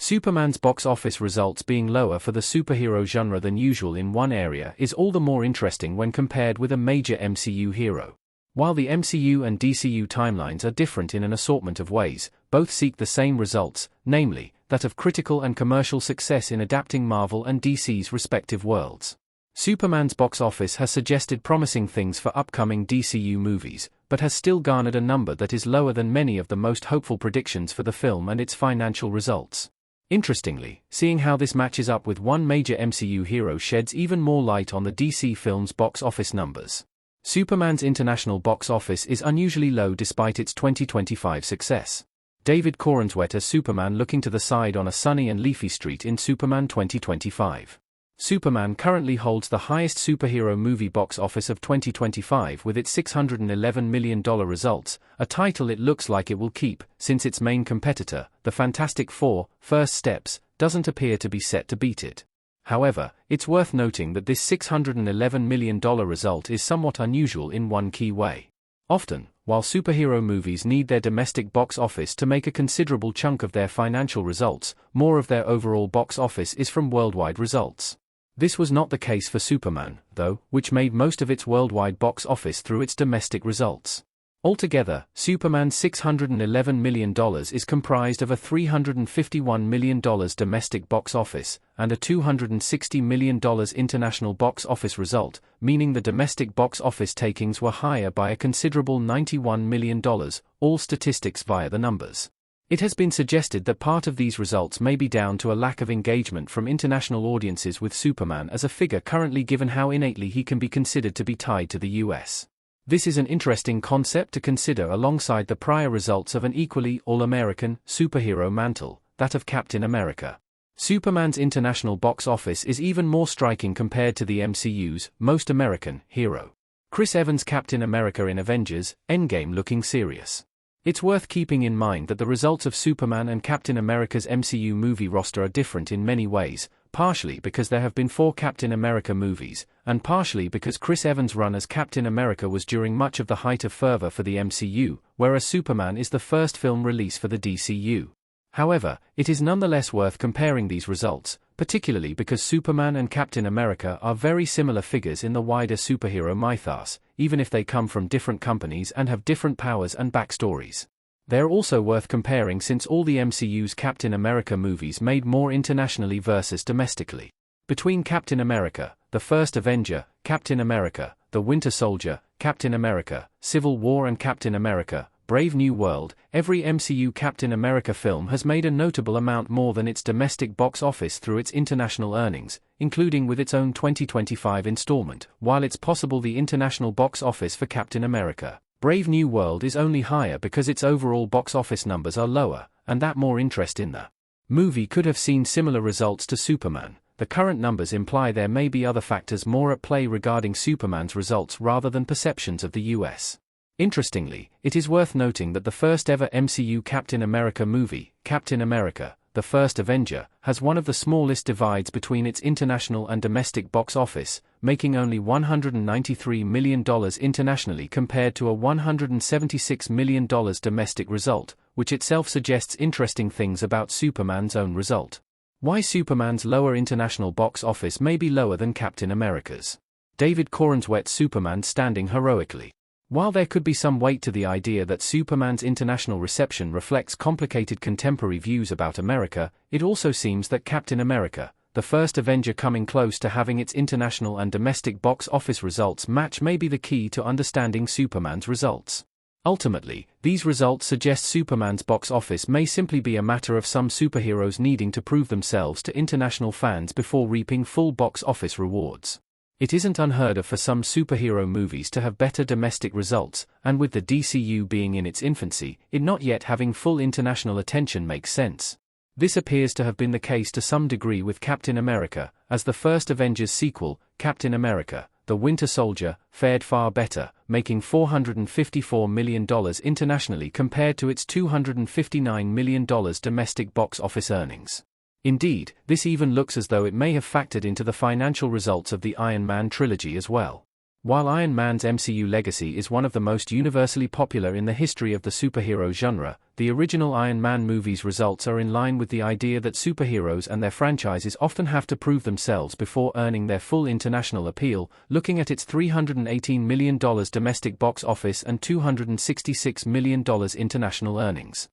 Superman's box office results being lower for the superhero genre than usual in one area is all the more interesting when compared with a major MCU hero. While the MCU and DCU timelines are different in an assortment of ways, both seek the same results, namely, that of critical and commercial success in adapting Marvel and DC's respective worlds. Superman's box office has suggested promising things for upcoming DCU movies, but has still garnered a number that is lower than many of the most hopeful predictions for the film and its financial results. Interestingly, seeing how this matches up with one major MCU hero sheds even more light on the DC film's box office numbers. Superman's international box office is unusually low despite its 2025 success. David Corenswet as Superman looking to the side on a sunny and leafy street in Superman 2025. Superman currently holds the highest superhero movie box office of 2025 with its $611 million results, a title it looks like it will keep, since its main competitor, the Fantastic Four: First Steps, doesn't appear to be set to beat it. However, it's worth noting that this $611 million result is somewhat unusual in one key way. Often, while superhero movies need their domestic box office to make a considerable chunk of their financial results, more of their overall box office is from worldwide results. This was not the case for Superman, though, which made most of its worldwide box office through its domestic results. Altogether, Superman's $611 million is comprised of a $351 million domestic box office and a $260 million international box office result, meaning the domestic box office takings were higher by a considerable $91 million, all statistics via the numbers. It has been suggested that part of these results may be down to a lack of engagement from international audiences with Superman as a figure currently, given how innately he can be considered to be tied to the US. This is an interesting concept to consider alongside the prior results of an equally all-American superhero mantle, that of Captain America. Superman's international box office is even more striking compared to the MCU's most American hero. Chris Evans' Captain America in Avengers: Endgame looking serious. It's worth keeping in mind that the results of Superman and Captain America's MCU movie roster are different in many ways, partially because there have been 4 Captain America movies, and partially because Chris Evans' run as Captain America was during much of the height of fervor for the MCU, whereas Superman is the first film release for the DCU. However, it is nonetheless worth comparing these results, particularly because Superman and Captain America are very similar figures in the wider superhero mythos, even if they come from different companies and have different powers and backstories. They're also worth comparing since all the MCU's Captain America movies made more internationally versus domestically. Between Captain America, The First Avenger, Captain America, The Winter Soldier, Captain America, Civil War and Captain America, Brave New World, every MCU Captain America film has made a notable amount more than its domestic box office through its international earnings, including with its own 2025 installment, while it's possible the international box office for Captain America: Brave New World is only higher because its overall box office numbers are lower, and that more interest in the movie could have seen similar results to Superman. The current numbers imply there may be other factors more at play regarding Superman's results rather than perceptions of the US. Interestingly, it is worth noting that the first ever MCU Captain America movie, Captain America: The First Avenger, has one of the smallest divides between its international and domestic box office, making only $193 million internationally compared to a $176 million domestic result, which itself suggests interesting things about Superman's own result. Why Superman's lower international box office may be lower than Captain America's. David Corenswet's Superman standing heroically. While there could be some weight to the idea that Superman's international reception reflects complicated contemporary views about America, it also seems that Captain America: The First Avenger coming close to having its international and domestic box office results match may be the key to understanding Superman's results. Ultimately, these results suggest Superman's box office may simply be a matter of some superheroes needing to prove themselves to international fans before reaping full box office rewards. It isn't unheard of for some superhero movies to have better domestic results, and with the DCU being in its infancy, it not yet having full international attention makes sense. This appears to have been the case to some degree with Captain America, as the first Avengers sequel, Captain America: The Winter Soldier, fared far better, making $454 million internationally compared to its $259 million domestic box office earnings. Indeed, this even looks as though it may have factored into the financial results of the Iron Man trilogy as well. While Iron Man's MCU legacy is one of the most universally popular in the history of the superhero genre, the original Iron Man movie's results are in line with the idea that superheroes and their franchises often have to prove themselves before earning their full international appeal, looking at its $318 million domestic box office and $266 million international earnings.